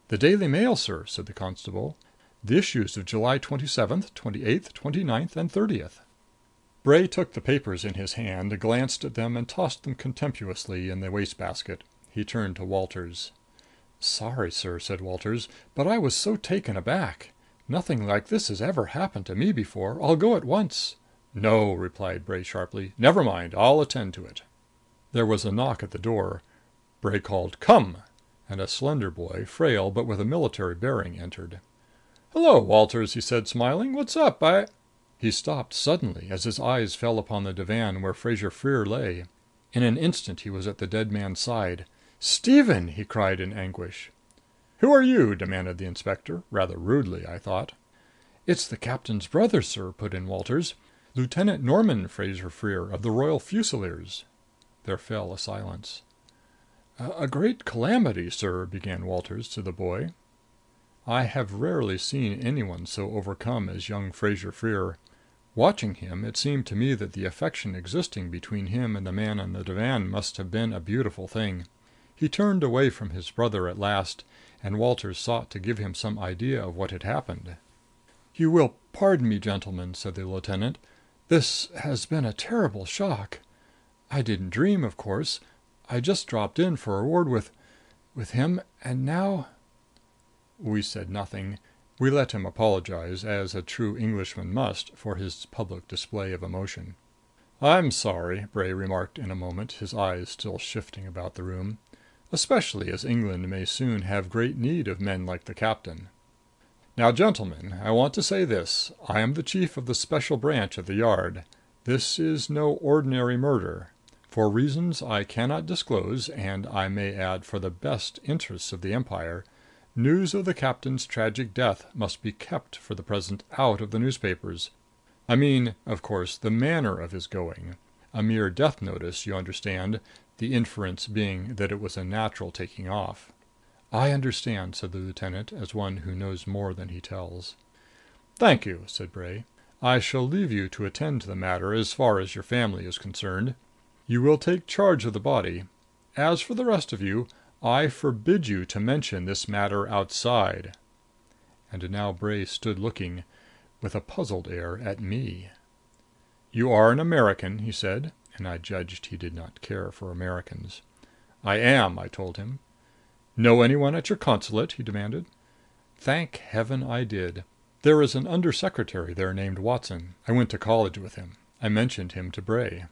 "The Daily Mail, sir," said the constable. "The issues of July 27th, 28th, 29th and 30th." Bray took the papers in his hand, glanced at them and tossed them contemptuously in the wastebasket. He turned to Walters. "Sorry, sir," said Walters, "but I was so taken aback. Nothing like this has ever happened to me before. I'll go at once." "No," replied Bray sharply. "Never mind. I'll attend to it." There was a knock at the door. Bray called "Come!" and a slender boy, frail but with a military bearing, entered. "Hello, Walters," he said, smiling. "What's up? He stopped suddenly as his eyes fell upon the divan where Fraser Freer lay. In an instant he was at the dead man's side. "Stephen!" he cried in anguish. "Who are you?" demanded the inspector. Rather rudely, I thought. "It's the captain's brother, sir," put in Walters. "Lieutenant Norman Fraser Freer of the Royal Fusiliers." There fell a silence. "A great calamity, sir," began Walters to the boy. I have rarely seen anyone so overcome as young Fraser Freer. Watching him, it seemed to me that the affection existing between him and the man on the divan must have been a beautiful thing. He turned away from his brother at last, and Walters sought to give him some idea of what had happened. "You will pardon me, gentlemen," said the lieutenant. "This has been a terrible shock. I didn't dream, of course. I just dropped in for a word with him, and now " We said nothing. We let him apologize, as a true Englishman must, for his public display of emotion. "I'm sorry," Bray remarked in a moment, his eyes still shifting about the room. "Especially as England may soon have great need of men like the captain. Now, gentlemen, I want to say this. I am the chief of the special branch at the Yard. This is no ordinary murder. For reasons I cannot disclose, and I may add for the best interests of the Empire, news of the captain's tragic death must be kept for the present out of the newspapers. I mean, of course, the manner of his going. A mere death notice, you understand, the inference being that it was a natural taking off." "I understand," said the lieutenant, as one who knows more than he tells. "Thank you," said Bray. "I shall leave you to attend to the matter as far as your family is concerned. You will take charge of the body. As for the rest of you, I forbid you to mention this matter outside." And now Bray stood looking, with a puzzled air, at me. "You are an American," he said, and I judged he did not care for Americans. "I am," I told him. "Know anyone at your consulate?" he demanded. Thank heaven I did. There is an undersecretary there named Watson. I went to college with him. I mentioned him to Bray.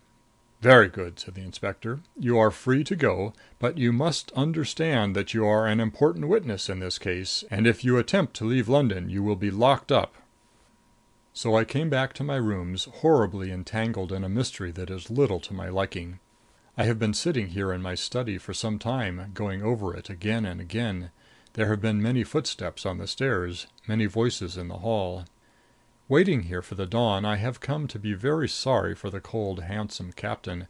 "Very good," said the inspector. "You are free to go. But you must understand that you are an important witness in this case, and if you attempt to leave London you will be locked up." So I came back to my rooms, horribly entangled in a mystery that is little to my liking. I have been sitting here in my study for some time, going over it again and again. There have been many footsteps on the stairs, many voices in the hall. Waiting here for the dawn, I have come to be very sorry for the cold, handsome captain.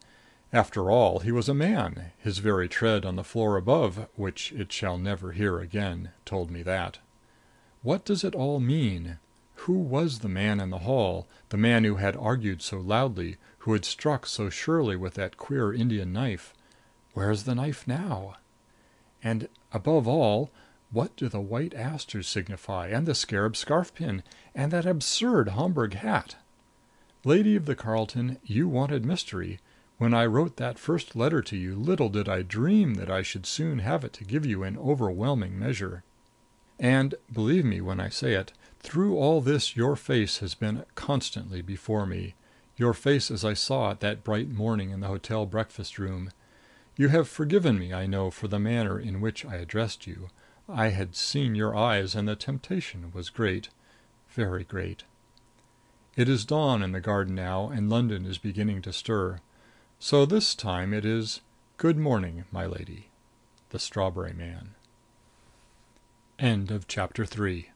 After all, he was a man. His very tread on the floor above, which it shall never hear again, told me that. What does it all mean? Who was the man in the hall, the man who had argued so loudly, who had struck so surely with that queer Indian knife? Where's the knife now? And above all, what do the white asters signify, and the scarab scarf pin, and that absurd Homburg hat? Lady of the Carlton, you wanted mystery. When I wrote that first letter to you, little did I dream that I should soon have it to give you in overwhelming measure. And, believe me when I say it, through all this your face has been constantly before me. Your face as I saw it that bright morning in the hotel breakfast room. You have forgiven me, I know, for the manner in which I addressed you. I had seen your eyes, and the temptation was great, very great. It is dawn in the garden now, and London is beginning to stir. So this time it is good morning, my lady. The Strawberry Man. End of chapter 3.